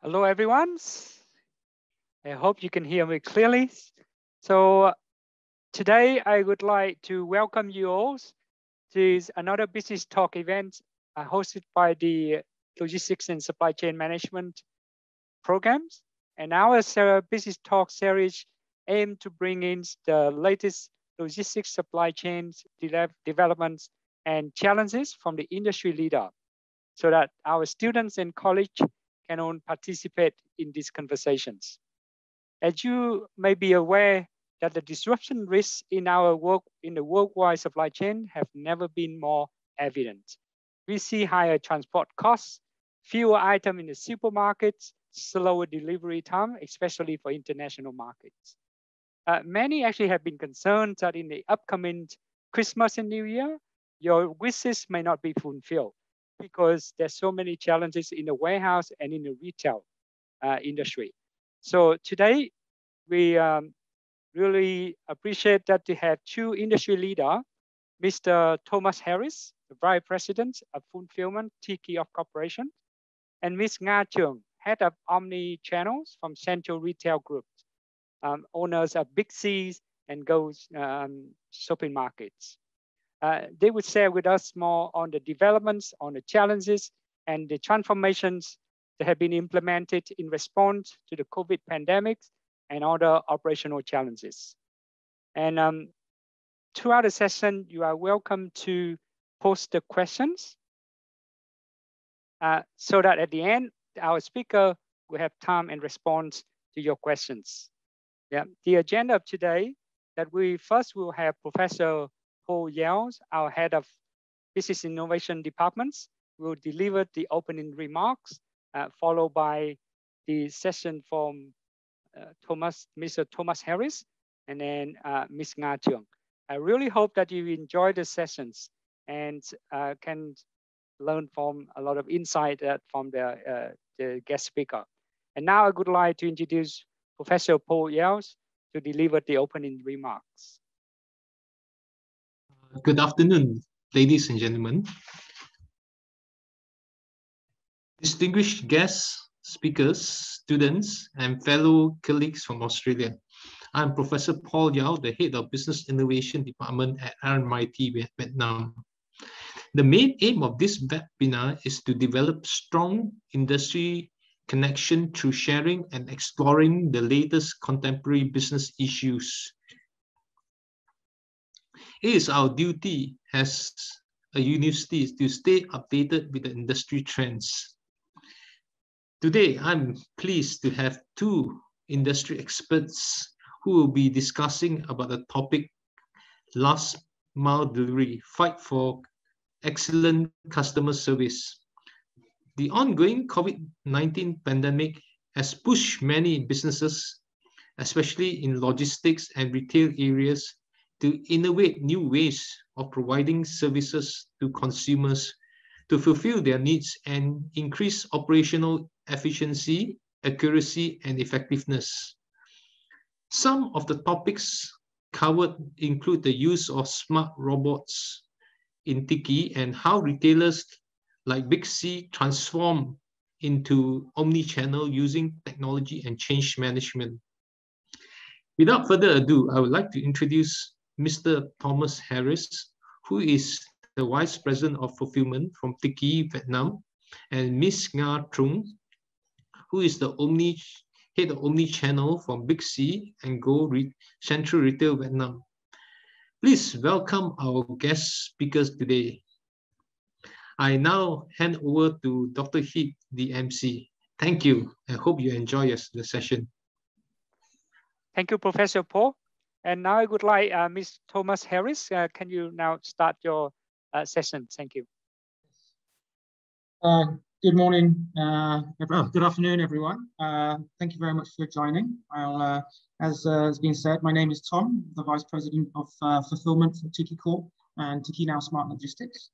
Hello, everyone. I hope you can hear me clearly. So today I would like to welcome you all to another business talk event hosted by the Logistics and Supply Chain Management programs. And our business talk series aim to bring in the latest logistics supply chains developments and challenges from the industry leader, so that our students and college can all participate in these conversations. As you may be aware that the disruption risks in our work in the worldwide supply chain have never been more evident. We see higher transport costs, fewer items in the supermarkets, slower delivery time, especially for international markets. Many actually have been concerned that in the upcoming Christmas and New Year, your wishes may not be fulfilled because there's so many challenges in the warehouse and in the retail industry. So today, we really appreciate that to have two industry leaders, Mr. Thomas Harris, the Vice President of Fulfillment, Tiki of Corporation, and Ms. Nga Chung, Head of Omni Channels from Central Retail Group, owners of Big C's and Go shopping markets. They would share with us more on the developments, on the challenges, and the transformations that have been implemented in response to the COVID pandemic and other operational challenges. And throughout the session, you are welcome to post the questions so that at the end, our speaker will have time and response to your questions. Yeah, the agenda of today that we first will have Professor Paul Yells, our Head of Business Innovation Departments, will deliver the opening remarks, followed by the session from Mr. Thomas Harris, and then Ms. Nga Chung. I really hope that you enjoy the sessions and can learn from a lot of insight from the guest speaker. And now I would like to introduce Professor Paul Yells to deliver the opening remarks. Good afternoon, ladies and gentlemen. Distinguished guests, speakers, students, and fellow colleagues from Australia. I'm Professor Paul Yao, the Head of Business Innovation Department at RMIT, Vietnam. The main aim of this webinar is to develop strong industry connection through sharing and exploring the latest contemporary business issues. It is our duty as a university to stay updated with the industry trends. Today, I'm pleased to have two industry experts who will be discussing about the topic last mile delivery, fight for excellent customer service. The ongoing COVID-19 pandemic has pushed many businesses, especially in logistics and retail areas, to innovate new ways of providing services to consumers to fulfill their needs and increase operational efficiency, accuracy, and effectiveness. Some of the topics covered include the use of smart robots in Tiki and how retailers like Big C transform into omni-channel using technology and change management. Without further ado, I would like to introduce Mr. Thomas Harris, who is the Vice President of Fulfillment from Tiki, Vietnam, and Ms. Nga Trung, who is the Head of Omni-Channel from Big C and Go Central Retail, Vietnam. Please welcome our guest speakers today. I now hand over to Dr. Heath, the MC. Thank you. I hope you enjoy the session. Thank you, Professor Paul. And now I would like Ms. Thomas Harris. Can you now start your session? Thank you. Good morning, good afternoon, everyone. Thank you very much for joining. As has been said, my name is Tom, the Vice President of Fulfillment for Tiki Corp and Tiki Now Smart Logistics.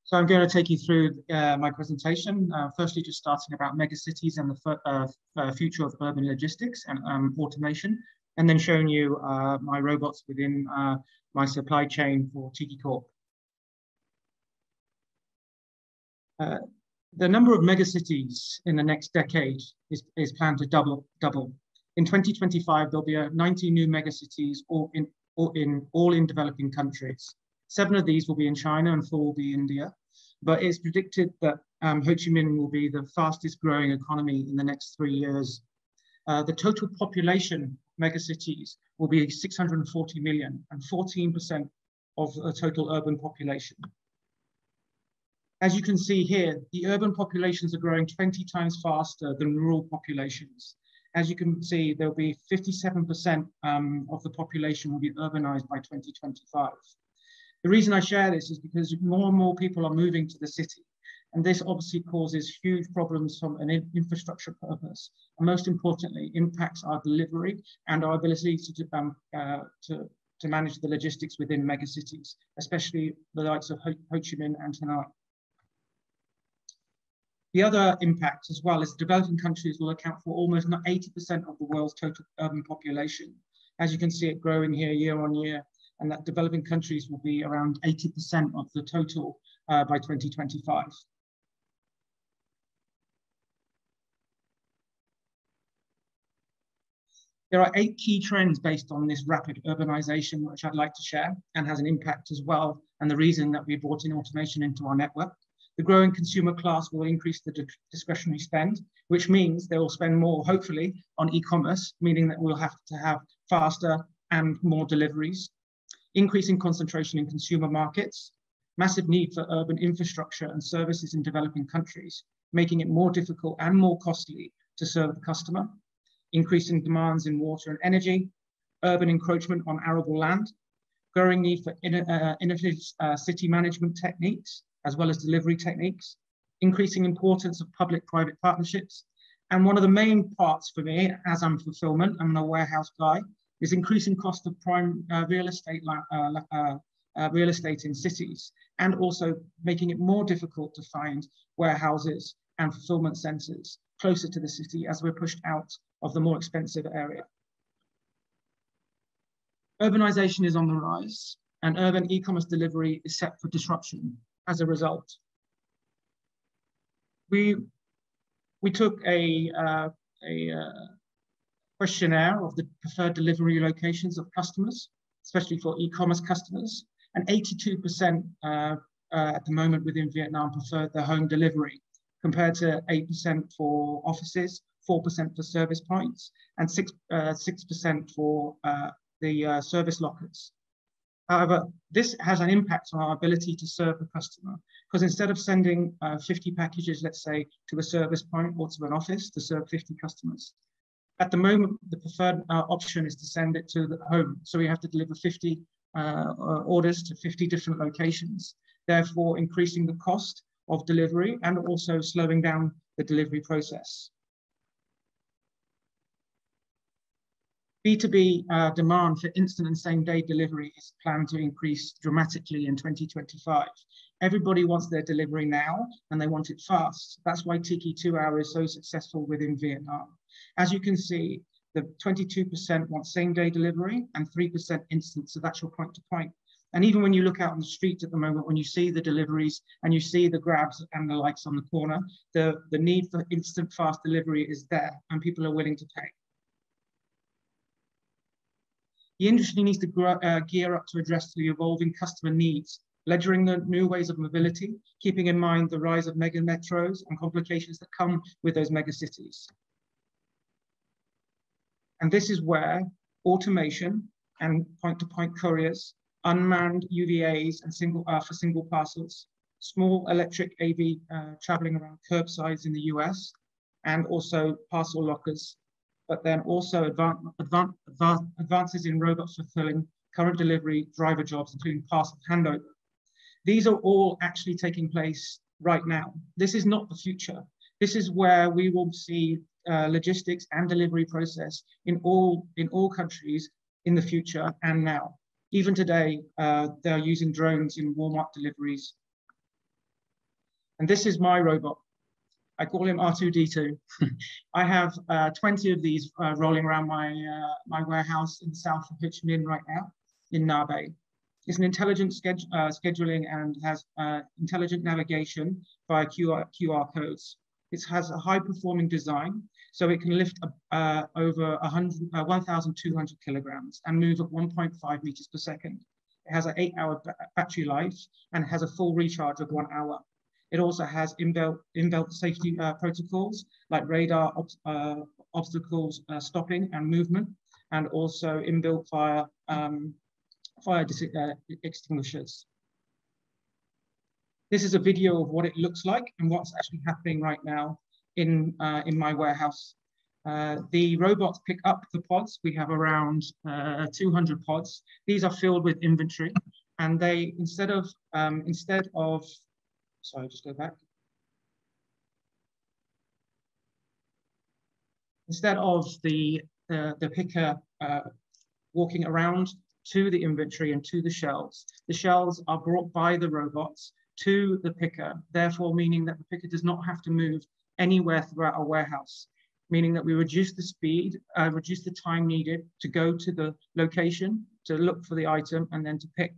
So I'm going to take you through my presentation, firstly just starting about megacities and the future of urban logistics and automation, and then showing you my robots within my supply chain for Tiki Corp. The number of megacities in the next decade is planned to double. In 2025, there'll be 90 new megacities, all in developing countries. 7 of these will be in China and 4 will be India. But it's predicted that Ho Chi Minh will be the fastest growing economy in the next 3 years. The total population megacities will be 640 million and 14% of the total urban population. As you can see here, the urban populations are growing 20 times faster than rural populations. As you can see, there'll be 57% of the population will be urbanized by 2025. The reason I share this is because more and more people are moving to the city, and this obviously causes huge problems from an infrastructure purpose, and most importantly, impacts our delivery and our ability to manage the logistics within megacities, especially the likes of Ho Chi Minh and Hanoi. The other impact as well is developing countries will account for almost 80% of the world's total urban population. As you can see it growing here year on year, and that developing countries will be around 80% of the total by 2025. There are 8 key trends based on this rapid urbanization, which I'd like to share and has an impact as well, and the reason that we brought in automation into our network. The growing consumer class will increase the discretionary spend, which means they will spend more, hopefully, on e-commerce, meaning that we'll have to have faster and more deliveries. Increasing concentration in consumer markets, massive need for urban infrastructure and services in developing countries, making it more difficult and more costly to serve the customer. Increasing demands in water and energy, urban encroachment on arable land, growing need for innovative city management techniques, as well as delivery techniques, increasing importance of public-private partnerships. And one of the main parts for me, as I'm fulfillment, I'm a warehouse guy, is increasing cost of prime real estate in cities, and also making it more difficult to find warehouses and fulfillment centers closer to the city as we're pushed out of the more expensive area. Urbanization is on the rise, and urban e-commerce delivery is set for disruption as a result. We took a questionnaire of the preferred delivery locations of customers, especially for e-commerce customers, and 82% at the moment within Vietnam preferred their home delivery, compared to 8% for offices, 4% for service points, and 6% for the service lockers. However, this has an impact on our ability to serve the customer, because instead of sending 50 packages, let's say, to a service point or to an office to serve 50 customers, at the moment, the preferred option is to send it to the home. So we have to deliver 50 orders to 50 different locations, therefore increasing the cost of delivery and also slowing down the delivery process. B2B demand for instant and same-day delivery is planned to increase dramatically in 2025. Everybody wants their delivery now, and they want it fast. That's why Tiki 2 Hour is so successful within Vietnam. As you can see, the 22% want same-day delivery and 3% instant, so that's your point-to-point. And even when you look out on the street at the moment, when you see the deliveries and you see the Grabs and the likes on the corner, the need for instant fast delivery is there, and people are willing to pay. The industry needs to gear up to address the evolving customer needs, ledgering the new ways of mobility, keeping in mind the rise of mega metros and complications that come with those mega cities. And this is where automation and point-to-point couriers, unmanned UVAs and for single parcels, small electric AV traveling around curbsides in the US, and also parcel lockers, but then also advances in robots fulfilling current delivery driver jobs, including parcel handover. These are all actually taking place right now. This is not the future. This is where we will see logistics and delivery process in all countries in the future and now. Even today, they're using drones in Walmart deliveries. And this is my robot. I call him R2D2. I have 20 of these rolling around my warehouse in the south of Ho Chi Minh right now, in Nha Bay. It's an intelligent scheduling and has intelligent navigation via QR codes. It has a high-performing design, so it can lift over 1,200 kilograms and move at 1.5 meters per second. It has an 8-hour battery life and has a full recharge of 1 hour. It also has inbuilt safety protocols like radar obstacles stopping and movement, and also inbuilt fire extinguishers. This is a video of what it looks like and what's actually happening right now in my warehouse. The robots pick up the pods. We have around 200 pods. These are filled with inventory, and they instead of sorry, just go back. Instead of the picker walking around to the inventory and to the shelves are brought by the robots to the picker, therefore meaning that the picker does not have to move anywhere throughout our warehouse, meaning that we reduce the speed, reduce the time needed to go to the location, to look for the item, and then to pick.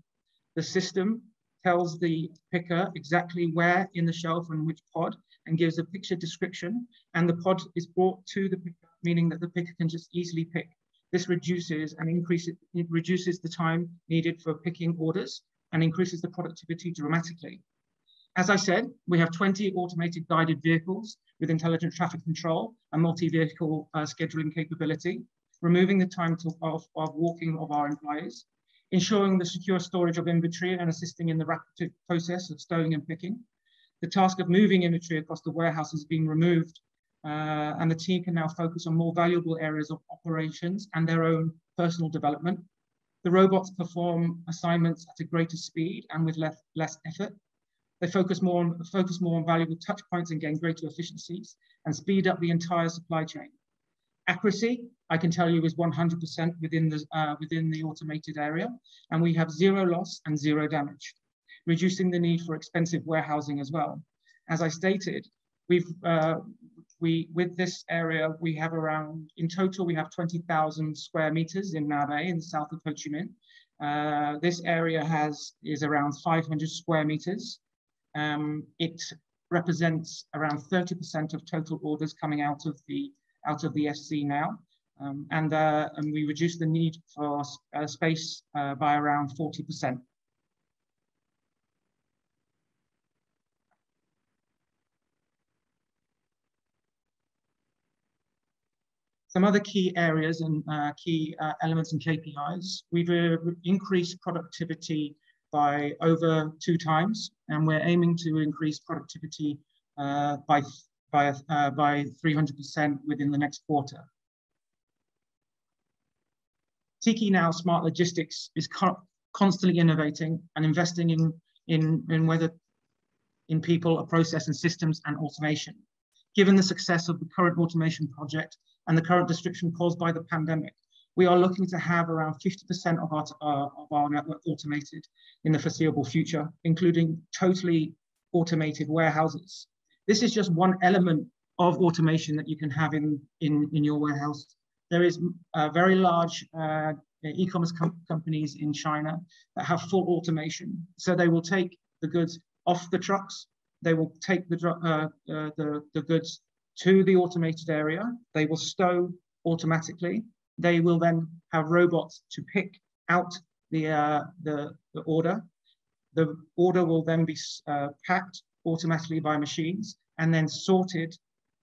The system tells the picker exactly where in the shelf and which pod, and gives a picture description, and the pod is brought to the picker, meaning that the picker can just easily pick. This reduces the time needed for picking orders and increases the productivity dramatically. As I said, we have 20 automated guided vehicles with intelligent traffic control and multi-vehicle scheduling capability, removing the time of walking of our employees, ensuring the secure storage of inventory and assisting in the rapid process of stowing and picking. The task of moving inventory across the warehouse has been removed, and the team can now focus on more valuable areas of operations and their own personal development. The robots perform assignments at a greater speed and with less effort. They focus more on valuable touch points and gain greater efficiencies and speed up the entire supply chain. Accuracy, I can tell you, is 100% within the automated area, and we have 0 loss and 0 damage, reducing the need for expensive warehousing as well. As I stated, with this area, we have around, in total, we have 20,000 square meters in Nabe in the south of Ho Chi Minh. This area is around 500 square meters. It represents around 30% of total orders coming out of the SC now, and we reduce the need for space by around 40%. Some other key areas and key elements and KPIs. We've increased productivity by over 2 times, and we're aiming to increase productivity by 300% within the next quarter. Tiki Now Smart Logistics is constantly innovating and investing in people, a process, and systems and automation. Given the success of the current automation project and the current disruption caused by the pandemic, we are looking to have around 50% of our network automated in the foreseeable future, including totally automated warehouses. This is just one element of automation that you can have in your warehouse. There is very large e-commerce companies in China that have full automation. So they will take the goods off the trucks. They will take the goods to the automated area. They will stow automatically. They will then have robots to pick out the order. The order will then be packed automatically by machines and then sorted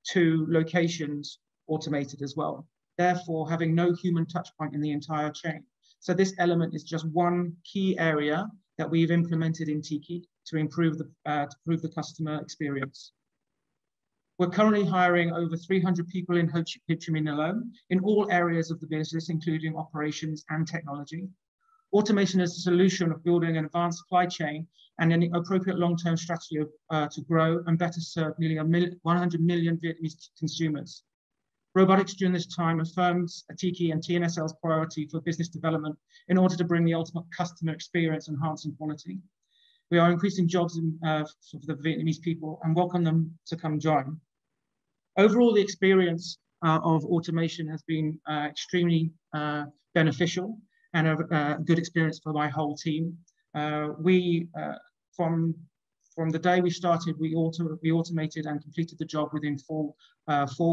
to locations automated as well, therefore having no human touch point in the entire chain. So this element is just one key area that we've implemented in Tiki to improve the customer experience. We're currently hiring over 300 people in Ho Chi Minh alone in all areas of the business, including operations and technology. Automation is a solution of building an advanced supply chain and an appropriate long-term strategy to grow and better serve nearly 100 million Vietnamese consumers. Robotics during this time affirms Tiki and TNSL's priority for business development in order to bring the ultimate customer experience enhancing quality. We are increasing jobs for the Vietnamese people and welcome them to come join. Overall, the experience of automation has been extremely beneficial and a good experience for my whole team. From the day we started, we automated and completed the job within 4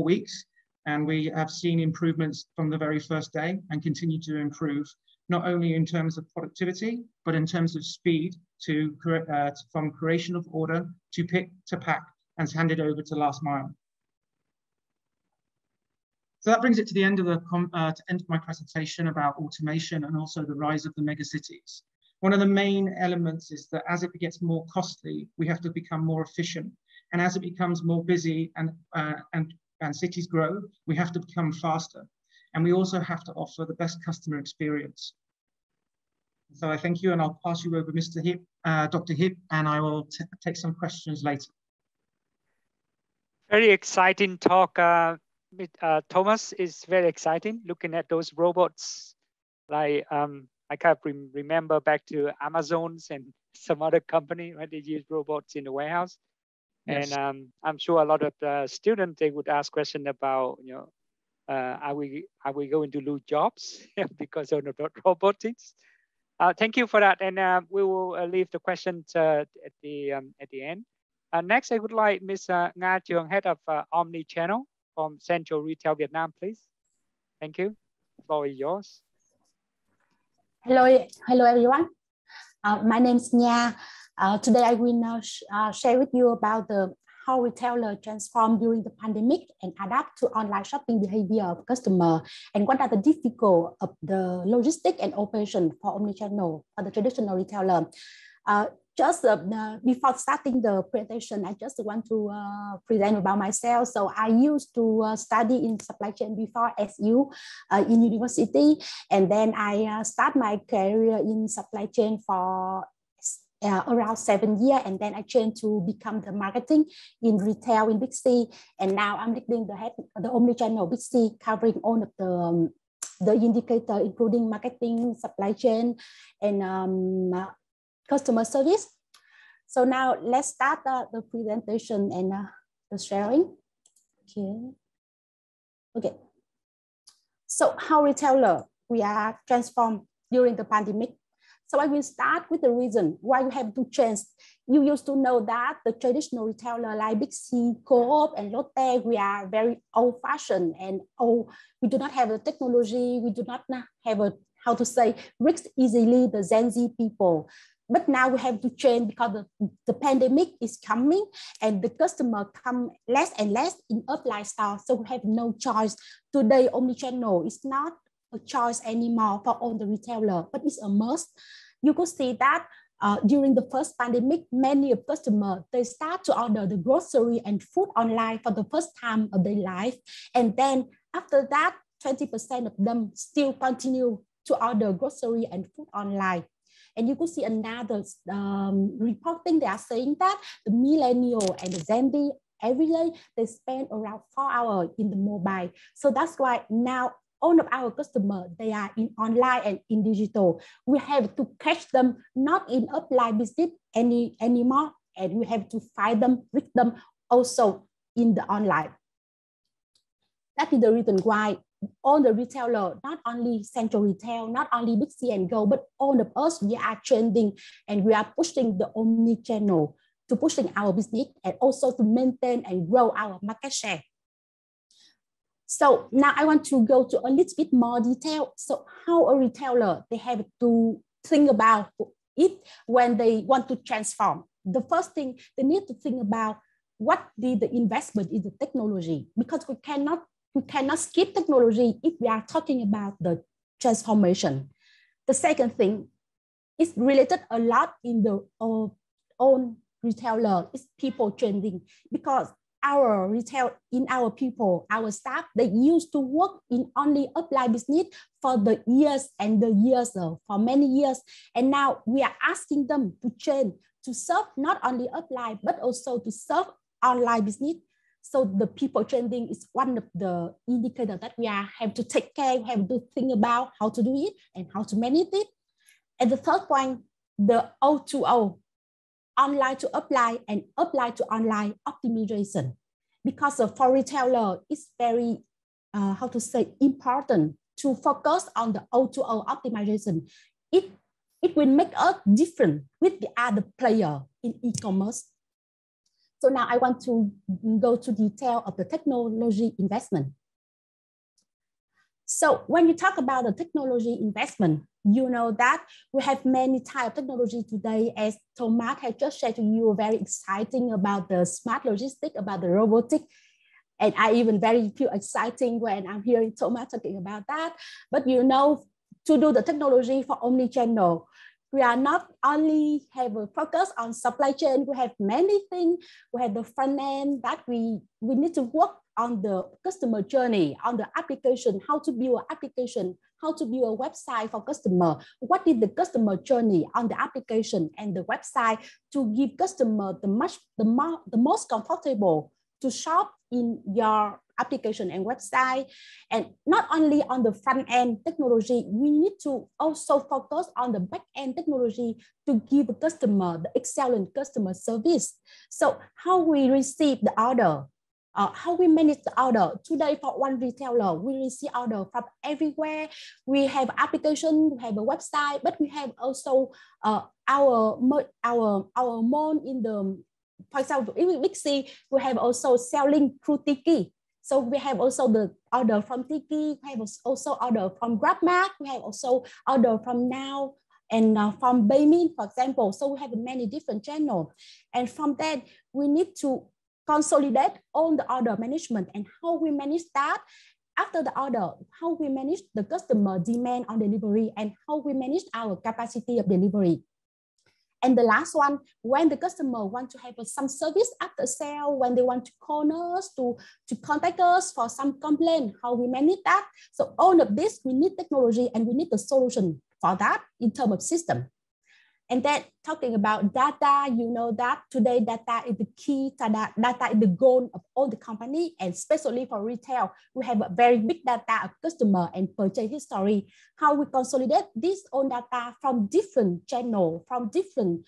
weeks. And we have seen improvements from the very first day and continue to improve, not only in terms of productivity, but in terms of speed from creation of order to pick to pack and hand it over to last mile. So that brings it to the end of my presentation about automation and also the rise of the megacities. One of the main elements is that as it gets more costly, we have to become more efficient. And as it becomes more busy and cities grow, we have to become faster. And we also have to offer the best customer experience. So I thank you, and I'll pass you over Mr. Hip, Dr. Hip, and I will take some questions later. Very exciting talk, Thomas. Is very exciting looking at those robots. Like I can't remember back to Amazon's and some other company, right? They use robots in the warehouse. Yes. And I'm sure a lot of the students, they would ask questions about, you know, are we going to lose jobs because of the robotics? Thank you for that, and we will leave the questions at the end. Next, I would like Ms. Nga Trường, head of Omnichannel from Central Retail Vietnam, please. Thank you. The floor is yours. Hello everyone. My name is Nga. Today I will now share with you about how retailers transform during the pandemic and adapt to online shopping behavior of customer, and what are the difficulties of the logistics and operation for omnichannel for the traditional retailer. Before starting the presentation, I just want to present about myself. So I used to study in supply chain before as you in university, and then I start my career in supply chain for around 7 years, and then I changed to become the marketing in retail in Big C, and now I'm leading the omnichannel Big C, covering all of the indicator, including marketing, supply chain, and customer service. So now let's start the presentation and the sharing. Okay. So how retailer we are transformed during the pandemic. So I will start with the reason why you have to change. You used to know that the traditional retailer like Big C, Co-op, and Lotte, we are very old-fashioned and old. We do not have the technology. We do not have reach easily the Gen Z people. But now we have to change because the pandemic is coming and the customer come less and less in offline store. So we have no choice. Today, omnichannel is not a choice anymore for all the retailer, but it's a must. You could see that during the first pandemic, many of customers, they start to order the grocery and food online for the first time of their life. And then after that, 20% of them still continue to order grocery and food online. And you could see another reporting, they are saying that the millennial and the Gen Z, every day, they spend around 4 hours in the mobile. So that's why now all of our customers, they are in online and in digital. We have to catch them not in offline business anymore, and we have to find them, reach them also in the online. That is the reason why all the retailers, not only Central Retail, not only Big C and Go, but all of us, we are trending and we are pushing the omni-channel to pushing our business and also to maintain and grow our market share. So now I want to go to a little bit more detail. So how a retailer, they have to think about it when they want to transform. The first thing, they need to think about what the investment in the technology, because we cannot skip technology if we are talking about the transformation. The second thing is related a lot in the own retailer is people training, because our retail, in our people, our staff, they used to work in only offline business for the years and the years, for many years. And now we are asking them to change, to serve not only offline, but also to serve online business. So the people trending is one of the indicators that we have to take care, we have to think about how to do it and how to manage it. And the third point, the O2O, online to offline and offline to online optimization. Because for retailer, it's very, important to focus on the O2O optimization. It it will make us different with the other player in e-commerce. So now I want to go to detail of the technology investment. So when you talk about the technology investment, you know that we have many types of technology today, as Thomas has just shared to you, very exciting about the smart logistics, about the robotic. And I even very feel exciting when I'm hearing Thomas talking about that. But you know, to do the technology for omnichannel, we are not only have a focus on supply chain, we have many things. We have the front end that we need to work on the customer journey, on the application, how to build an application, how to build a website for customer. What is the customer journey on the application and the website to give customer the most comfortable to shop in your application and website. And not only on the front end technology, we need to also focus on the back end technology to give the customer the excellent customer service. So how we receive the order, how we manage the order. Today for one retailer, we receive order from everywhere. We have application, we have a website, but we have also our mall in the, for example, in Big C, we have also selling through Tiki. So we have also the order from Tiki, we have also order from GrabMart, we have also order from Now and from Baymin, for example. So we have many different channels. And from that, we need to consolidate all the order management and how we manage that. After the order, how we manage the customer demand on delivery and how we manage our capacity of delivery. And the last one, when the customer want to have some service after sale, when they want to call us, to contact us for some complaint, how we manage that. So all of this, we need technology and we need the solution for that in terms of system. And then talking about data, you know that today data is the key, data is the goal of all the company, and especially for retail, we have a very big data of customer and purchase history. How we consolidate this own data from different channels, from different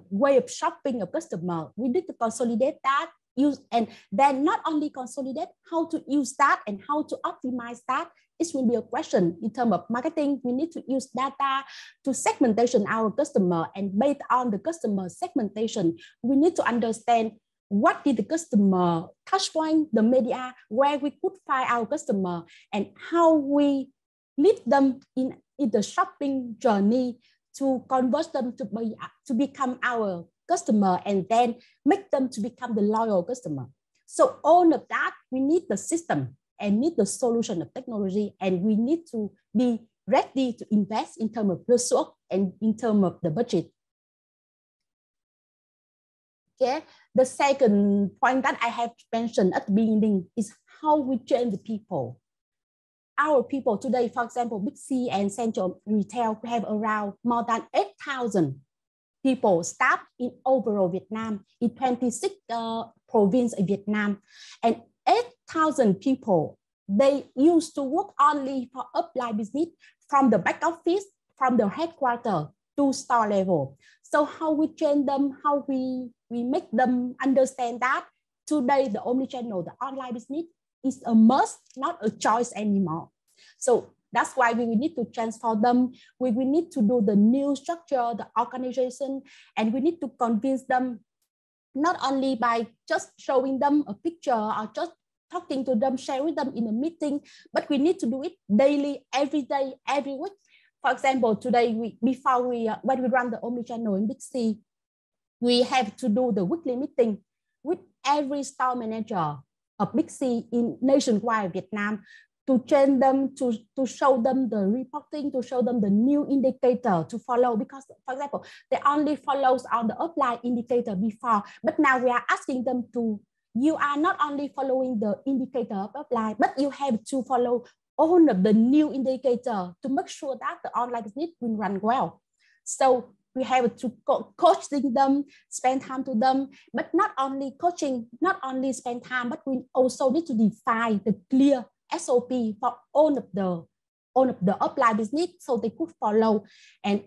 way of shopping of customer. We need to consolidate that, use, and then not only consolidate, how to use that and how to optimize that. It will be a question in terms of marketing. We need to use data to segmentation our customer, and based on the customer segmentation, we need to understand what is the customer touch point, the media, where we could find our customer, and how we lead them in the shopping journey to convert them to become our customer, and then make them to become the loyal customer. So all of that, we need the system and need the solution of technology, and we need to be ready to invest in terms of resource and in terms of the budget. Okay, the second point that I have mentioned at the beginning is how we train the people. Our people today, for example, Big C and Central Retail, we have around more than 8,000 people staff in overall Vietnam, in 26 provinces in Vietnam, and 8,000 people, they used to work only for upline business from the back office, from the headquarters to store level. So how we train them, how we make them understand that today the omnichannel, the online business is a must, not a choice anymore. So that's why we need to transform them. We need to do the new structure, the organization, and we need to convince them not only by just showing them a picture or just talking to them, sharing them in a meeting, but we need to do it daily, every day, every week. For example, today, when we run the omnichannel in Big C, we have to do the weekly meeting with every store manager of Big C in nationwide Vietnam to train them, to show them the reporting, to show them the new indicator to follow. Because, for example, they only follows on the offline indicator before, but now we are asking them to, you are not only following the indicator of offline, but you have to follow all of the new indicator to make sure that the online business will run well. So we have to coaching them, spend time to them, but not only coaching, not only spend time, but we also need to define the clear SOP for all of the offline business so they could follow. And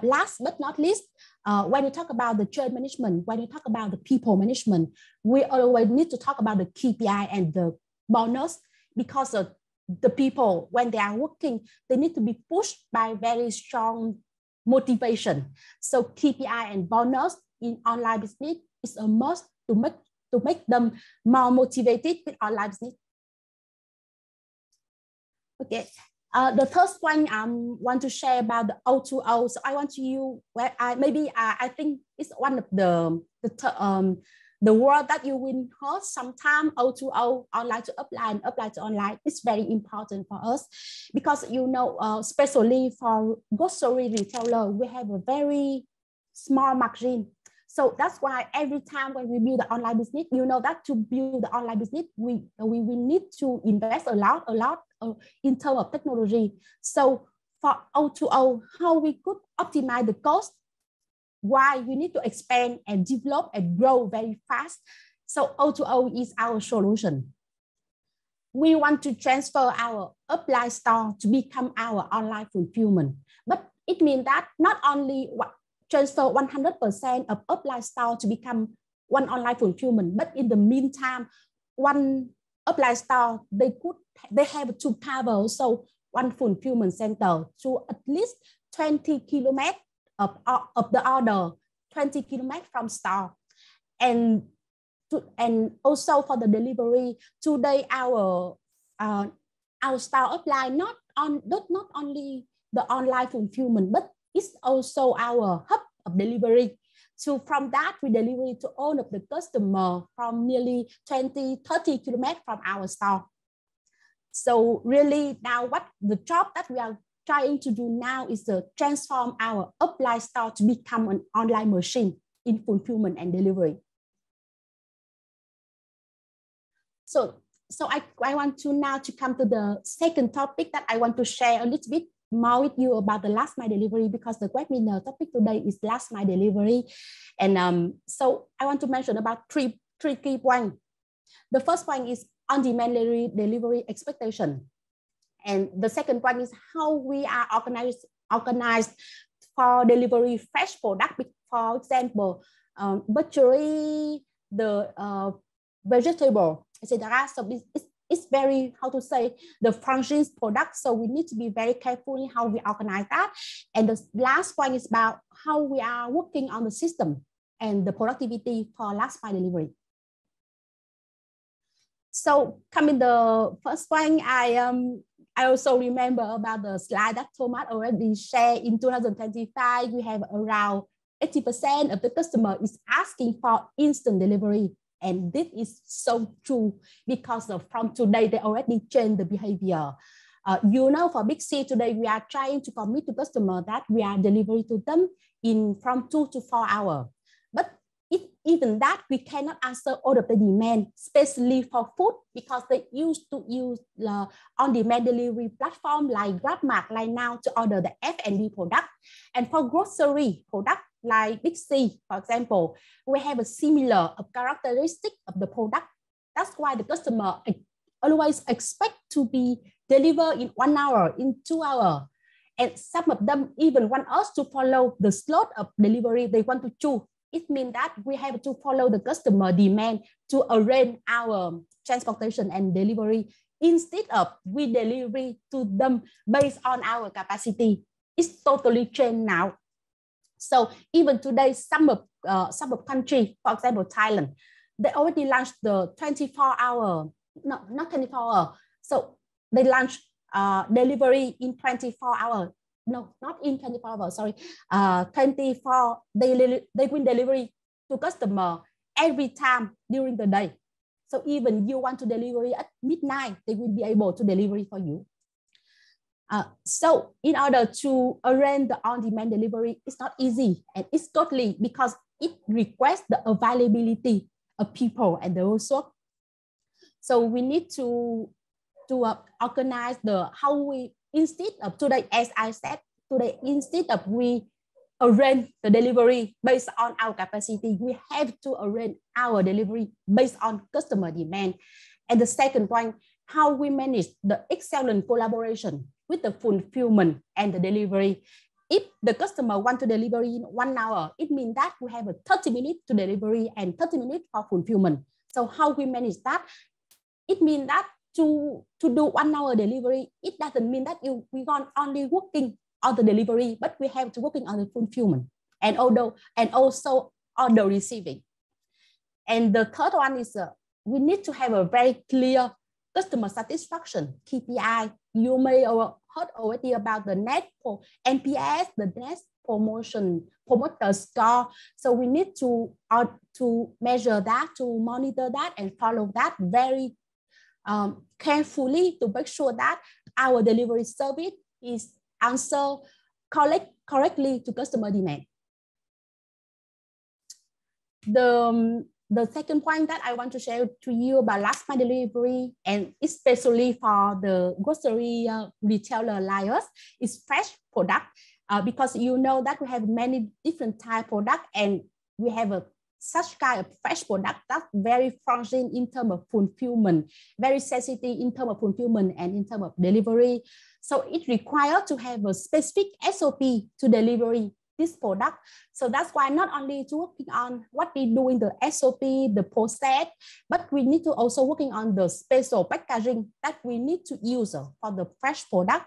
last but not least, when we talk about the trade management, when we talk about the people management, we always need to talk about the KPI and the bonus, because the people, when they are working, they need to be pushed by very strong motivation. So KPI and bonus in online business is a must to make them more motivated with online business. Okay. The first one I want to share about the O2O. So I want to use where I think it's one of the word that you will hear sometime. O2O, online to offline, offline to online, is very important for us because, you know, especially for grocery retailer, we have a very small margin. So that's why every time when we build the online business, you know that to build the online business, we need to invest a lot in terms of technology. So for O2O, how we could optimize the cost, why we need to expand and develop and grow very fast. So O2O is our solution. We want to transfer our offline store to become our online fulfillment. But it means that not only transfer 100% of offline store to become one online fulfillment, but in the meantime, one offline store, they have to cover so one fulfillment center to at least 20 kilometers of the order, 20 kilometers from store. And also for the delivery, today our store offline not only the online fulfillment, but it's also our hub of delivery. So from that, we deliver to all of the customer from nearly 20, 30 kilometers from our store. So really now what the job that we are trying to do now is to transform our offline store to become an online machine in fulfillment and delivery. So I want to now to come to the second topic that I want to share a little bit more with you about the last mile delivery, because the webinar topic today is last mile delivery. And so I want to mention about three key points. The first point is on-demand delivery expectation. And the second one is how we are organized for delivery fresh product. For example, butchery, the vegetable, etc. So it's very, how to say, the franchise product. So we need to be very careful in how we organize that. And the last point is about how we are working on the system and the productivity for last mile delivery. So coming the first point, I also remember about the slide that Thomas already shared. In 2025, we have around 80% of the customer is asking for instant delivery. And this is so true because from today, they already changed the behavior. You know, for Big C today, we are trying to commit to customer that we are delivering to them from 2 to 4 hours. But even that, we cannot answer all of the demand, especially for food, because they used to use the on-demand delivery platform like GrabMart like now to order the F&B product. And for grocery product, like Big C, for example, we have a similar characteristic of the product. That's why the customer always expect to be delivered in 1 hour, in 2 hours. And some of them even want us to follow the slot of delivery they want to choose. It means that we have to follow the customer demand to arrange our transportation and delivery instead of we deliver to them based on our capacity. It's totally changed now. So even today, some of countries, for example, Thailand, they already launched the 24-hour, not 24 hours. So they launched delivery in 24 hours. No, not in 24 hours, sorry. 24, they will delivery to customer every time during the day. So even you want to delivery at midnight, they will be able to deliver for you. So in order to arrange the on-demand delivery, it's not easy, and it's totally because it requires the availability of people and the resource. So we need to organize how we, instead of today, as I said, today, instead of we arrange the delivery based on our capacity, we have to arrange our delivery based on customer demand. And the second point, how we manage the excellent collaboration with the fulfillment and the delivery. If the customer want to deliver in 1 hour, it means that we have a 30 minutes to delivery and 30 minutes for fulfillment. So how we manage that? It means that to do 1 hour delivery, it doesn't mean that we are only working on the delivery, but we have to working on the fulfillment and also order receiving. And the third one is we need to have a very clear customer satisfaction KPI. You may have heard already about the NPS, the Net Promoter Score. So we need to measure that, to monitor that, and follow that very carefully to make sure that our delivery service is answered correctly to customer demand. The second point that I want to share to you about last mile delivery, and especially for the grocery retailer like us, is fresh product. Because you know that we have many different type of product, and we have such kind of fresh product that's very fragile in terms of fulfillment, very sensitive in terms of fulfillment and in terms of delivery. So it requires to have a specific SOP to delivery this product. So that's why not only to working on what we do in the SOP, the process, but we need to also working on the special packaging that we need to use for the fresh product.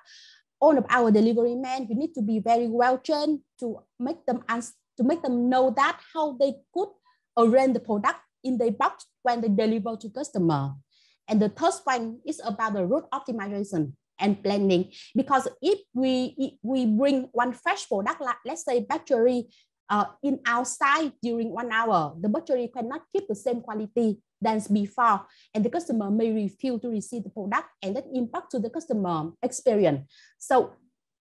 All of our delivery men, we need to be very well trained to make them know that how they could arrange the product in the box when they deliver to customer. And the third one is about the route optimization and planning, because if we bring one fresh product, like let's say battery in outside during 1 hour, the battery cannot keep the same quality than before, and the customer may refuse to receive the product, and that impact to the customer experience. So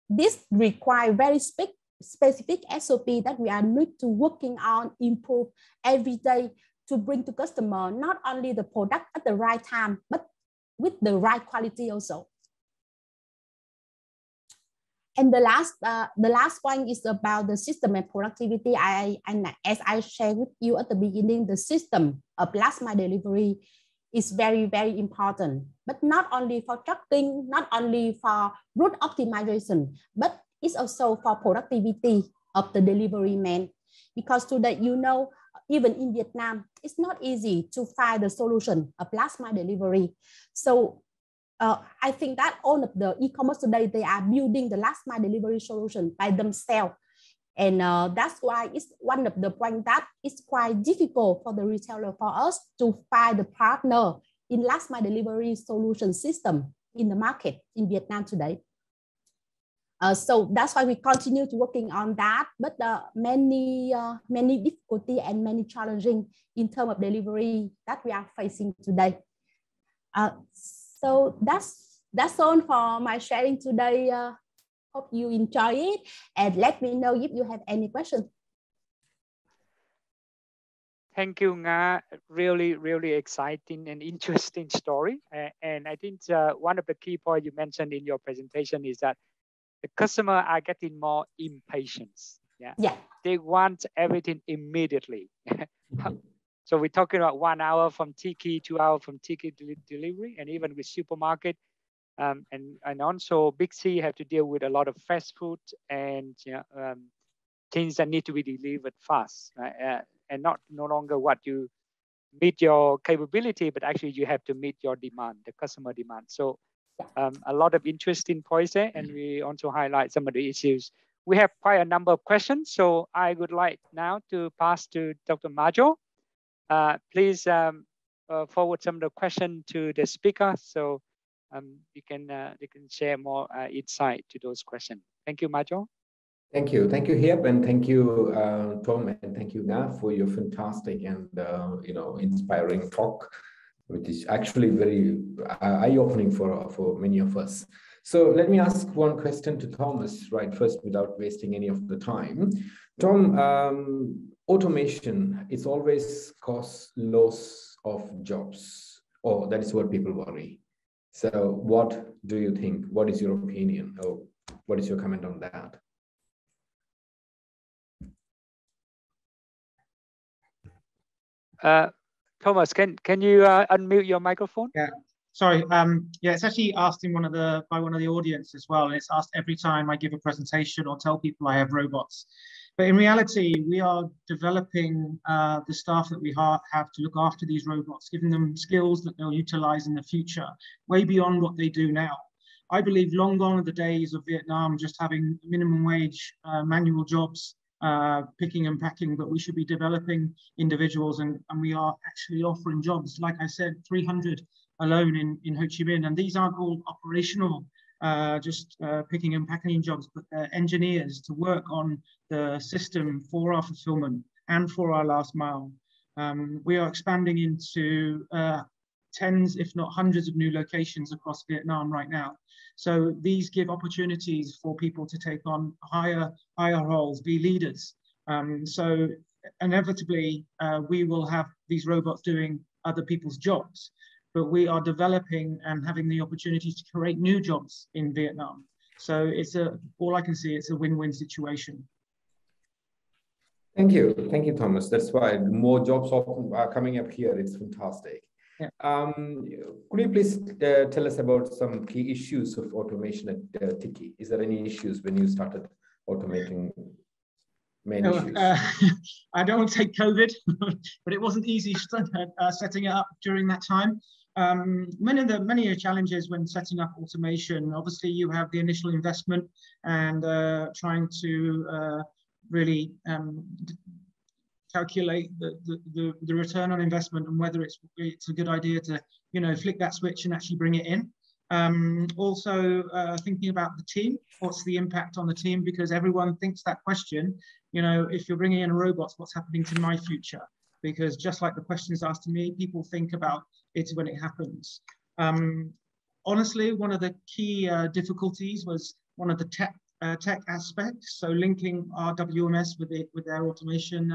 this requires very specific SOP that we are need to working on, improve every day to bring to customer not only the product at the right time, but with the right quality also. And the last point is about the system and productivity. As I shared with you at the beginning, the system of last mile delivery is very, very important, but not only for tracking, not only for route optimization, but it's also for productivity of the delivery man. Because today, you know, even in Vietnam, it's not easy to find the solution of last mile delivery. So I think that all of the e-commerce today, they are building the last mile delivery solution by themselves. And that's why it's one of the points that it's quite difficult for the retailer, for us to find the partner in last mile delivery solution system in the market in Vietnam today. So that's why we continue to working on that, but many difficulty and many challenging in terms of delivery that we are facing today. So that's all for my sharing today. Hope you enjoy it, and let me know if you have any questions. Thank you, Nga. Really, really exciting and interesting story. And I think one of the key points you mentioned in your presentation is that the customer are getting more impatient. Yeah. They want everything immediately. So we're talking about 1 hour from Tiki, 2 hours from Tiki delivery, and even with supermarket. And also Big C have to deal with a lot of fast food and things that need to be delivered fast, and no longer what you meet your capability, but actually you have to meet your demand, the customer demand. So a lot of interesting points there, and we also highlight some of the issues. We have quite a number of questions, so I would like now to pass to Dr. Majo. Please forward some of the questions to the speaker, so they can share more insight to those questions. Thank you, Majo. Thank you, Hiep, and thank you, Tom, and thank you, Nga, for your fantastic and inspiring talk, which is actually very eye-opening for many of us. So let me ask one question to Thomas right first, without wasting any of the time. Tom, automation, it's always cause loss of jobs, or that is what people worry. So what do you think? What is your opinion, or what is your comment on that? Thomas, can you unmute your microphone? Yeah, sorry. Yeah, it's actually asked in by one of the audience as well, and it's asked every time I give a presentation or tell people I have robots. But in reality, we are developing the staff that we have to look after these robots, giving them skills that they'll utilize in the future, way beyond what they do now. I believe long gone are the days of Vietnam just having minimum wage manual jobs, picking and packing, but we should be developing individuals, and we are actually offering jobs. Like I said, 300 alone in Ho Chi Minh, and these aren't all operational, just picking and packing jobs, but engineers to work on the system for our fulfillment and for our last mile. We are expanding into tens, if not hundreds of new locations across Vietnam right now. So these give opportunities for people to take on higher roles, be leaders. So inevitably, we will have these robots doing other people's jobs, but we are developing and having the opportunity to create new jobs in Vietnam. So it's all I can see, it's a win-win situation. Thank you, Thomas. That's why more jobs are coming up here. It's fantastic. Yeah. Could you please tell us about some key issues of automation at Tiki? Is there any issues when you started automating? Main issues? I don't want to take COVID, but it wasn't easy setting it up during that time. Many challenges when setting up automation. Obviously, you have the initial investment and trying to really calculate the return on investment and whether it's a good idea to flick that switch and actually bring it in. Also thinking about the team, what's the impact on the team, because everyone thinks that question, if you're bringing in robots, what's happening to my future? Because just like the questions asked to me, people think about it when it happens. Honestly, one of the key difficulties was one of the tech aspects. So linking our WMS with their automation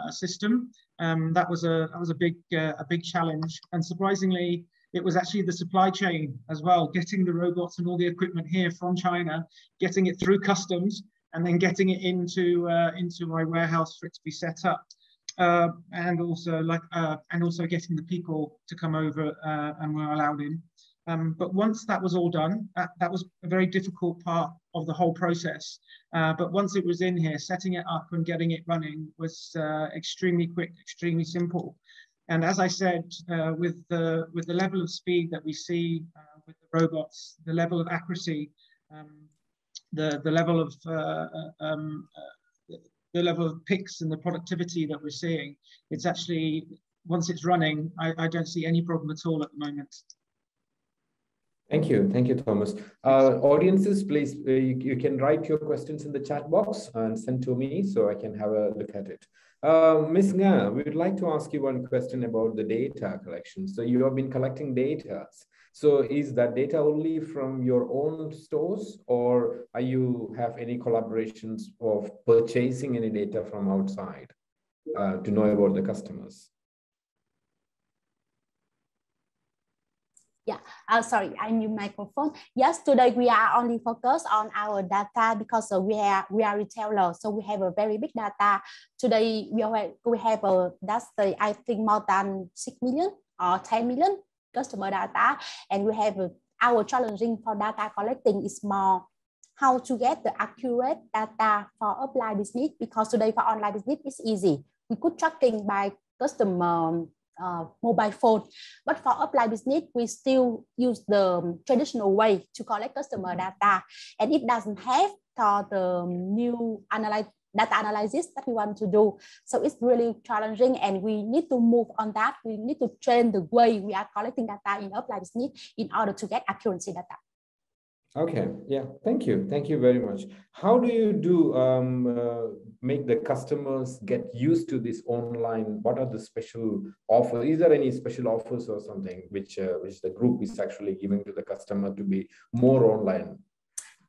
system. That was a big challenge. And surprisingly, it was actually the supply chain as well, getting the robots and all the equipment here from China, getting it through customs, and then getting it into my warehouse for it to be set up. And also getting the people to come over and were allowed in. But once that was all done, that was a very difficult part of the whole process. But once it was in here, setting it up and getting it running was extremely quick, extremely simple. And as I said, with the level of speed that we see with the robots, the level of accuracy, the level of picks and the productivity that we're seeing, it's actually, once it's running, I don't see any problem at all at the moment. Thank you, Thomas. Audiences, please, you can write your questions in the chat box and send to me so I can have a look at it. Ms. Nga, we would like to ask you one question about the data collection. So you have been collecting data. So is that data only from your own stores, or are you have any collaborations of purchasing any data from outside to know about the customers? Yeah, sorry, I mute microphone. Yes, today we are only focused on our data because we are retailer, so we have a very big data. Today we have I think more than 6 million or 10 million customer data, and we have our challenging for data collecting is more how to get the accurate data for offline business, because today for online business it's easy. We could tracking by customer mobile phone, but for offline business we still use the traditional way to collect customer data, and it doesn't have the new data analysis that we want to do. So it's really challenging, and we need to move on that. We need to train the way we are collecting data in offline business in order to get accuracy data. Okay, yeah, thank you very much. How do you make the customers get used to this online? What are the special offers? Is there any special offers or something which the group is actually giving to the customer to be more online?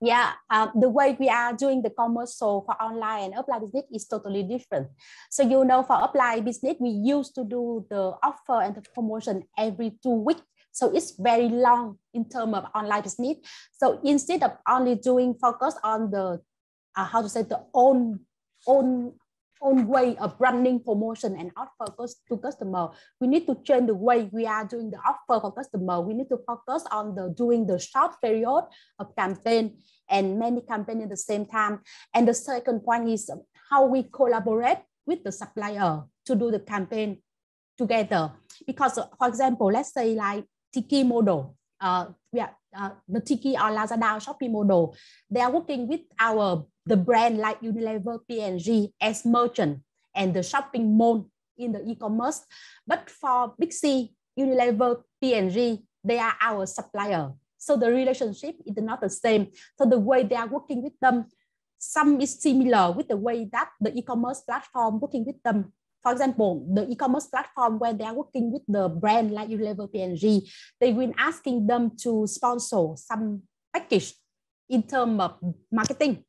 Yeah, the way we are doing the commerce for online and offline business is totally different. So for offline business, we used to do the offer and the promotion every 2 weeks. So it's very long in terms of online business. So instead of only doing focus on the the own way of running promotion and offer to customer, we need to change the way we are doing the offer for customer. We need to focus on doing the short period of campaign and many campaigns at the same time. And the second point is how we collaborate with the supplier to do the campaign together. Because for example, let's say like Tiki model, the Tiki or Lazada or Shopee model, they are working with the brand like Unilever, P&G as merchant and the shopping mall in the e-commerce. But for Big C, Unilever, P&G, they are our supplier. So the relationship is not the same. So the way they are working with them, some is similar with the way that the e-commerce platform working with them. For example, the e-commerce platform where they are working with the brand like Unilever, P&G, they've been asking them to sponsor some package in terms of marketing.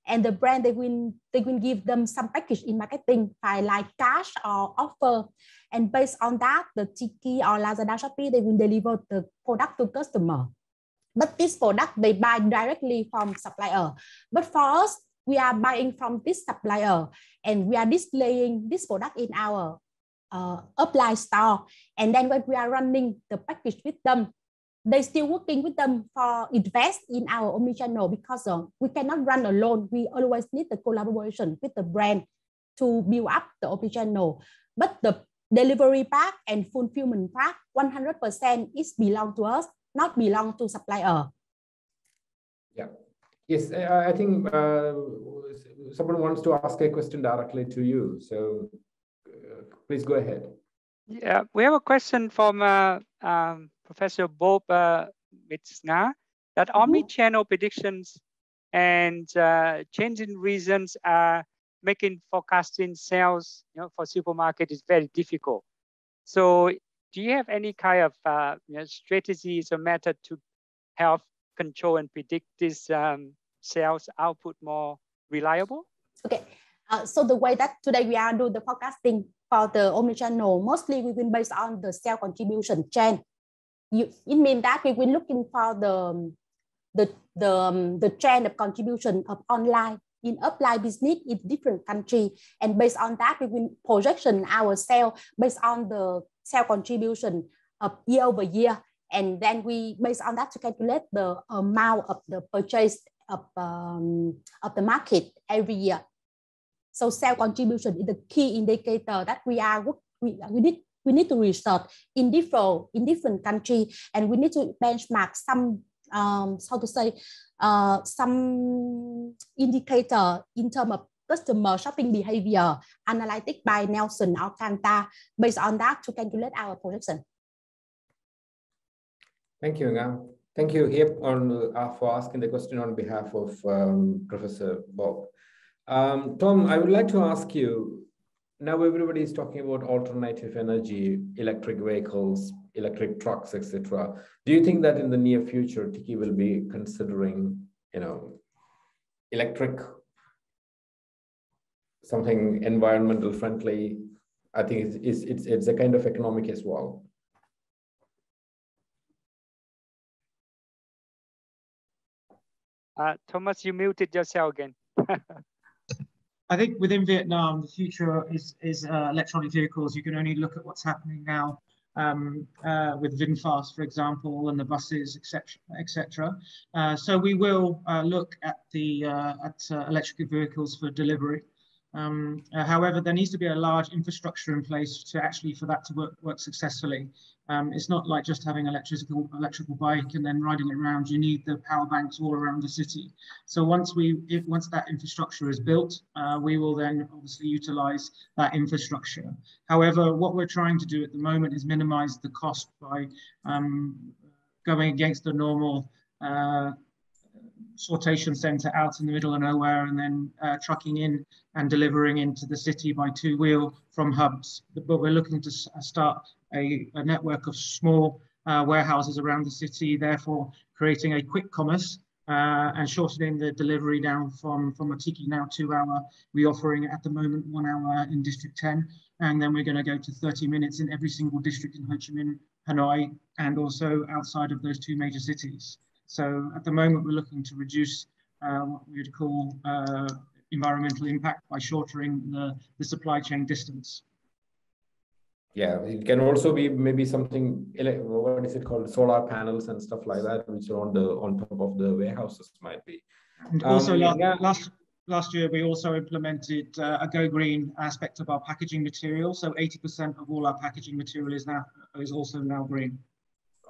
And the brand, they will give them some package in marketing, like cash or offer. And based on that, the Tiki or Lazada, Shopee, they will deliver the product to customer. But this product, they buy directly from supplier. But for us, we are buying from this supplier and we are displaying this product in our offline store. And then when we are running the package with them, they still working with them for invest in our omnichannel because we cannot run alone. We always need the collaboration with the brand to build up the omnichannel. But the delivery part and fulfillment part, 100% is belong to us, not belong to supplier. Yeah. Yes, I think someone wants to ask a question directly to you. So please go ahead. Yeah, we have a question from Professor Bob Mitzna that omni-channel predictions and changing reasons are making forecasting sales, for supermarket is very difficult. So do you have any kind of strategies or method to help control and predict this sales output more reliable? Okay, so the way that today we are doing the forecasting for the omnichannel, mostly we will based on the sales contribution chain. It means that we will looking for the trend of contribution of online in offline business in different country, and based on that we will projection our sale based on the sales contribution of year over year, and then we based on that to calculate the amount of the purchase of the market every year. So sales contribution is the key indicator that we need to research in different country, and we need to benchmark some some indicator in terms of customer shopping behavior, analytic by Nelson or Kanta, based on that to calculate our projection. Thank you, Nga. Thank you, Hiep, for asking the question on behalf of Professor Bob. Tom, I would like to ask you, now everybody is talking about alternative energy, electric vehicles, electric trucks, etc. Do you think that in the near future, Tiki will be considering, electric, something environmental friendly? I think it's a kind of economic as well. Thomas, you muted yourself again. I think within Vietnam, the future is electronic vehicles. You can only look at what's happening now with VinFast, for example, and the buses, etc. So we will look at the electric vehicles for delivery. However, there needs to be a large infrastructure in place for that to work successfully. It's not like just having electrical bike and then riding it around. You need the power banks all around the city. So once that infrastructure is built, we will then obviously utilize that infrastructure. However, what we're trying to do at the moment is minimize the cost by going against the normal sortation center out in the middle of nowhere and then trucking in and delivering into the city by two-wheel from hubs. But we're looking to start a network of small warehouses around the city, therefore creating a quick commerce and shortening the delivery down from a Tiki now 2 hour. We're offering at the moment 1 hour in District 10, and then we're going to go to 30 minutes in every single district in Ho Chi Minh, Hanoi, and also outside of those two major cities. So at the moment, we're looking to reduce what we would call environmental impact by shortening the supply chain distance. Yeah, it can also be maybe something, what is it called, solar panels and stuff like that, which are on top of the warehouses might be. And also last year, we also implemented a Go Green aspect of our packaging material. So 80% of all our packaging material is also now green.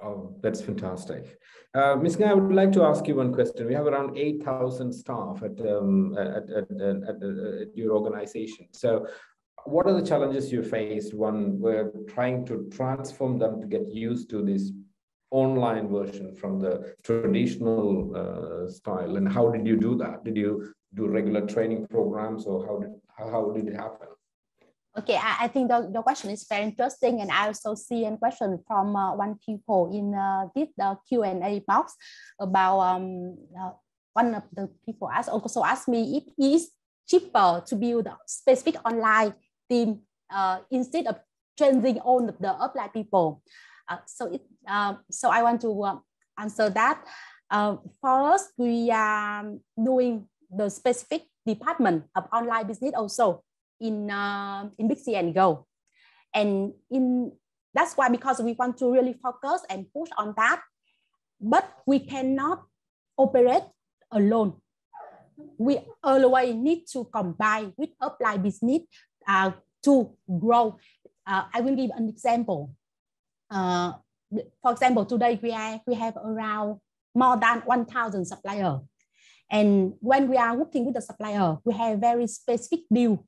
Oh, that's fantastic. Ms. Nga, I would like to ask you one question. We have around 8,000 staff at your organization. So what are the challenges you faced when we're trying to transform them to get used to this online version from the traditional style? And how did you do that? Did you do regular training programs, or how did it happen? Okay, I think the question is very interesting, and I also see a question from one people in this Q&A box about one of the people also asked me if it is cheaper to build a specific online team instead of training all of the offline people. So I want to answer that. For us, we are doing the specific department of online business also in Big C and Go, and that's why, because we want to really focus and push on that, but we cannot operate alone. We always need to combine with offline business to grow. I will give an example. For example, today we have around more than 1,000 suppliers, and when we are working with the supplier, we have very specific deal.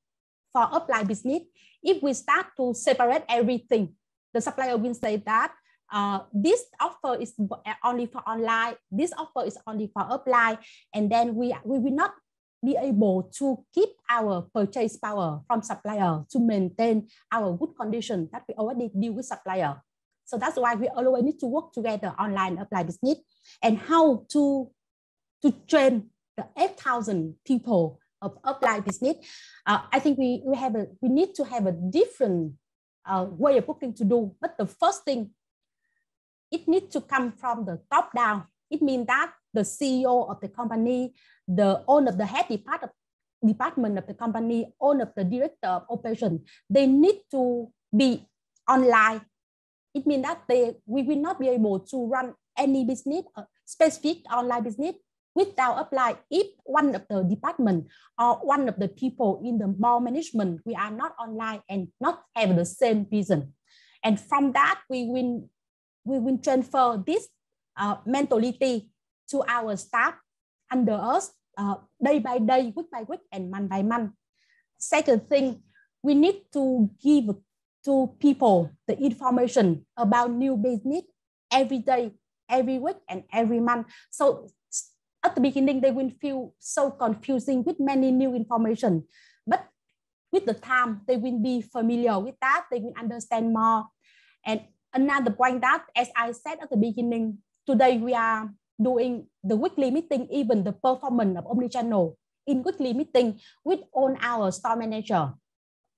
For offline business, if we start to separate everything, the supplier will say that this offer is only for online, this offer is only for offline, and then we will not be able to keep our purchase power from supplier to maintain our good condition that we already deal with supplier. So that's why we always need to work together, online, offline business, and how to train the 8,000 people of offline business. I think we need to have a different way of working to do. But the first thing, it needs to come from the top down. It means that the CEO of the company, the owner of the head department of the company, owner of the director of operation, they need to be online. It means that we will not be able to run any business, specific online business, without apply. If one of the department or one of the people in the mall management, we are not online and not have the same vision, and from that we will transfer this mentality to our staff under us day by day, week by week, and month by month. Second thing, we need to give to people the information about new business every day, every week, and every month. So at the beginning, they will feel so confusing with many new information, but with the time, they will be familiar with that. They will understand more. And another point that, as I said at the beginning, today we are doing the weekly meeting, even the performance of omnichannel in weekly meeting with all our store manager,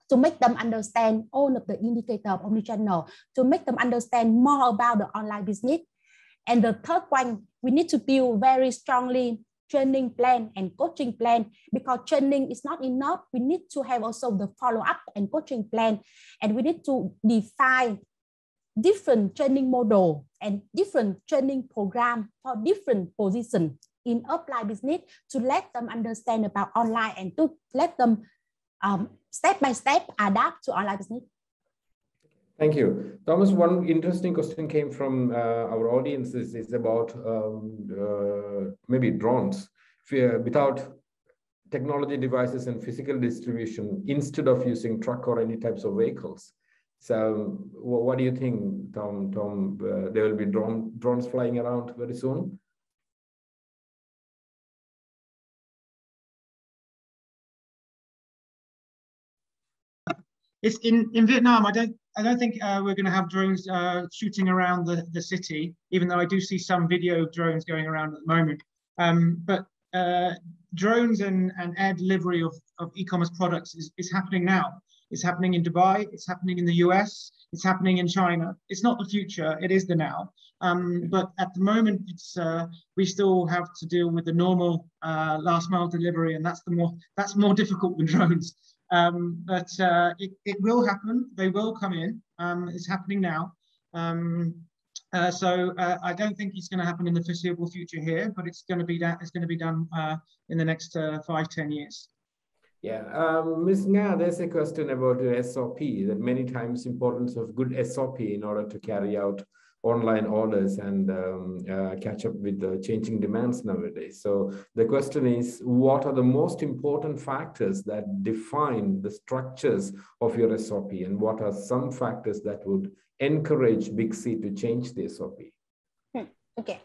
to make them understand all of the indicators of omnichannel, to make them understand more about the online business. And the third point, we need to build very strongly training plan and coaching plan, because training is not enough. We need to have also the follow-up and coaching plan. And we need to define different training model and different training program for different positions in offline business, to let them understand about online and to let them step by step adapt to online business. Thank you. Thomas, one interesting question came from our audience is about maybe drones. Without technology devices and physical distribution, instead of using truck or any types of vehicles. So what do you think, Tom? There will be drones flying around very soon? It's in Vietnam. I don't think we're going to have drones shooting around the city, even though I do see some video of drones going around at the moment. But drones and air delivery of e-commerce products is happening now. It's happening in Dubai. It's happening in the US. It's happening in China. It's not the future. It is the now. But at the moment, we still have to deal with the normal last mile delivery, and that's more difficult than drones. But it will happen. They will come in. It's happening now. So I don't think it's going to happen in the foreseeable future here, but it's going to be done in the next 5-10 years. Yeah, Ms. Nga, there's a question about the SOP, that many times importance of good SOP in order to carry out online orders and catch up with the changing demands nowadays. So the question is, what are the most important factors that define the structures of your SOP, and what are some factors that would encourage Big C to change the SOP? Okay.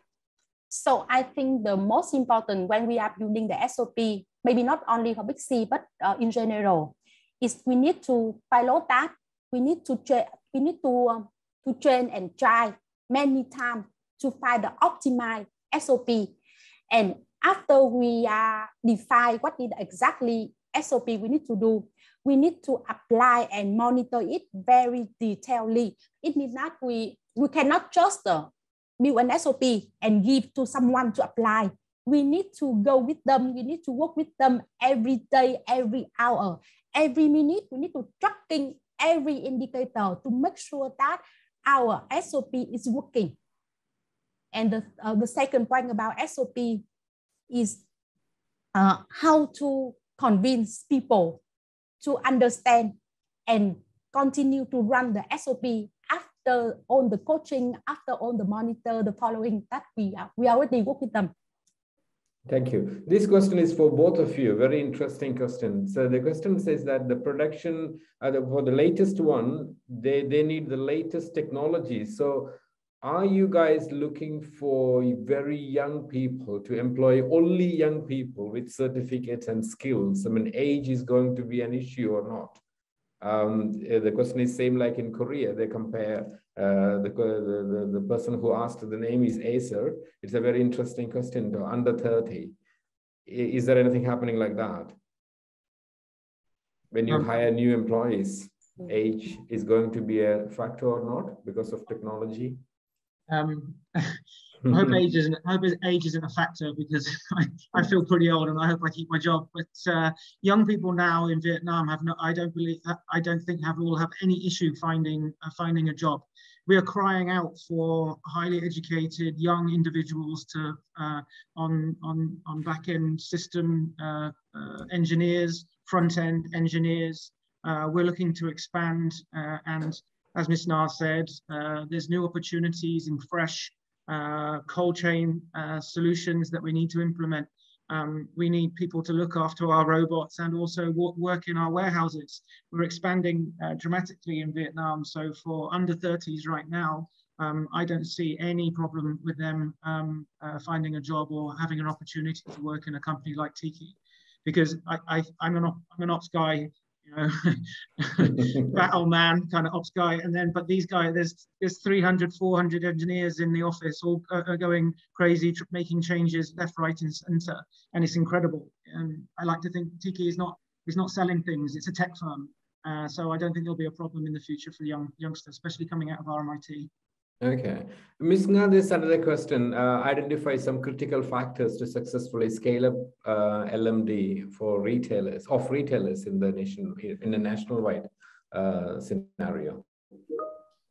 So I think the most important when we are building the SOP, maybe not only for Big C, but in general, is we need to pilot that. We need to train and try many times to find the optimized SOP. And after we define what is exactly SOP we need to do, we need to apply and monitor it very detailedly. It means that we cannot just build an SOP and give to someone to apply. We need to go with them. We need to work with them every day, every hour, every minute. We need to tracking every indicator to make sure that our SOP is working. And the second point about SOP is how to convince people to understand and continue to run the SOP after all the coaching, after all the monitor, the following that we already work with them. Thank you. This question is for both of you. Very interesting question. So the question says that the production for the latest one, they need the latest technology. So are you guys looking for very young people to employ only young people with certificates and skills? I mean, age is going to be an issue or not? The question is same like in Korea. They compare the person who asked the name is Acer. It's a very interesting question to under 30. Is there anything happening like that? When you hire new employees, age is going to be a factor or not because of technology? I hope age isn't a factor, because I feel pretty old and I hope I keep my job. But young people now in Vietnam I don't think will have any issue finding a job. We are crying out for highly educated young individuals to on back-end system engineers, front-end engineers. We're looking to expand, and as Ms. Nar said, there's new opportunities in fresh cold chain solutions that we need to implement. We need people to look after our robots and also work in our warehouses. We're expanding dramatically in Vietnam. So for under 30s right now, I don't see any problem with them finding a job or having an opportunity to work in a company like Tiki, because I'm an ops guy, you know, that old man kind of ops guy. And then, but these guys, there's 300, 400 engineers in the office, all are going crazy, making changes left, right, and center, and it's incredible. And I like to think Tiki is not selling things; it's a tech firm. So I don't think there'll be a problem in the future for youngsters, especially coming out of RMIT. Okay. Ms. Nga, there's another question. Identify some critical factors to successfully scale up LMD for retailers in the national-wide scenario.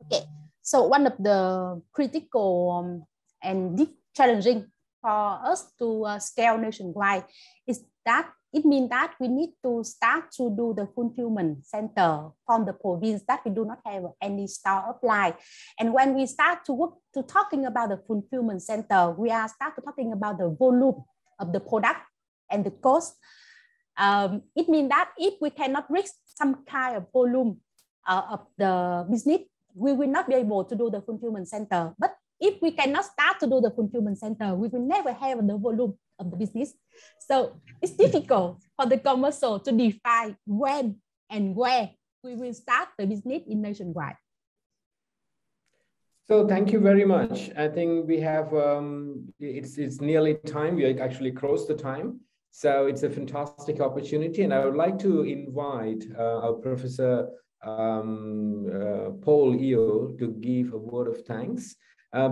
Okay. So one of the critical and challenging for us to scale nationwide is that it means that we need to start to do the fulfillment center from the province that we do not have any startup line. And when we start to work to talking about the fulfillment center, we are start to talking about the volume of the product and the cost. It means that if we cannot reach some kind of volume of the business, we will not be able to do the fulfillment center. But if we cannot start to do the fulfillment center, we will never have the volume of the business. So it's difficult for the commercial to define when and where we will start the business in nationwide. So thank you very much. I think we have, it's nearly time. We actually crossed the time. So it's a fantastic opportunity. And I would like to invite our Professor Paul Eo to give a word of thanks.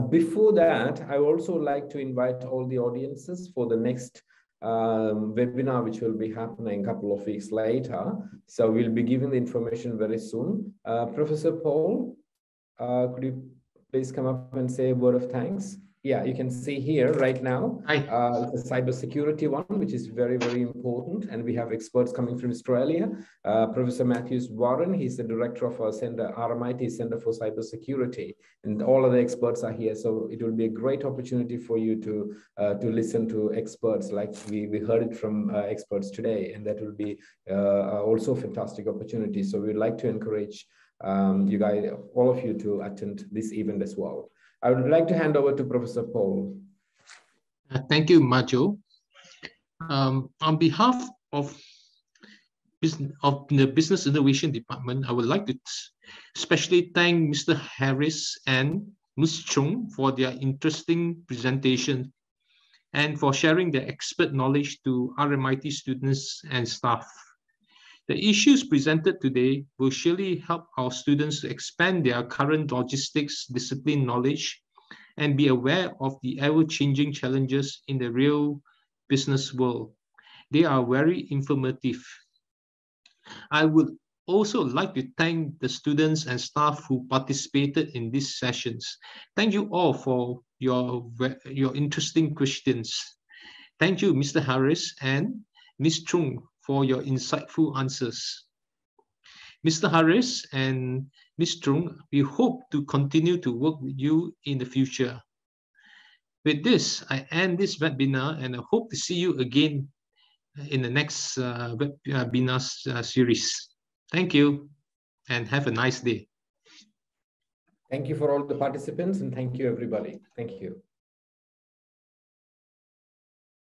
Before that, I would also like to invite all the audiences for the next webinar, which will be happening a couple of weeks later. So we'll be giving the information very soon. Professor Paul, could you please come up and say a word of thanks? Yeah, you can see here right now, Hi. the cybersecurity one, which is very, very important. And we have experts coming from Australia. Professor Matthews Warren, he's the director of our center, RMIT Center for Cybersecurity. And all of the experts are here. So it will be a great opportunity for you to listen to experts like we heard it from experts today. And that will be also a fantastic opportunity. So we'd like to encourage you guys, all of you, to attend this event as well. I would like to hand over to Professor Paul. Thank you, Majo. On behalf of the Business Innovation Department, I would like to especially thank Mr. Harris and Ms. Chung for their interesting presentation and for sharing their expert knowledge to RMIT students and staff. The issues presented today will surely help our students to expand their current logistics discipline knowledge and be aware of the ever-changing challenges in the real business world. They are very informative. I would also like to thank the students and staff who participated in these sessions. Thank you all for your interesting questions. Thank you, Mr. Harris and Ms. Chung, for your insightful answers. Mr. Harris and Ms. Chung, we hope to continue to work with you in the future. With this, I end this webinar and I hope to see you again in the next webinar series. Thank you and have a nice day. Thank you for all the participants and thank you, everybody. Thank you.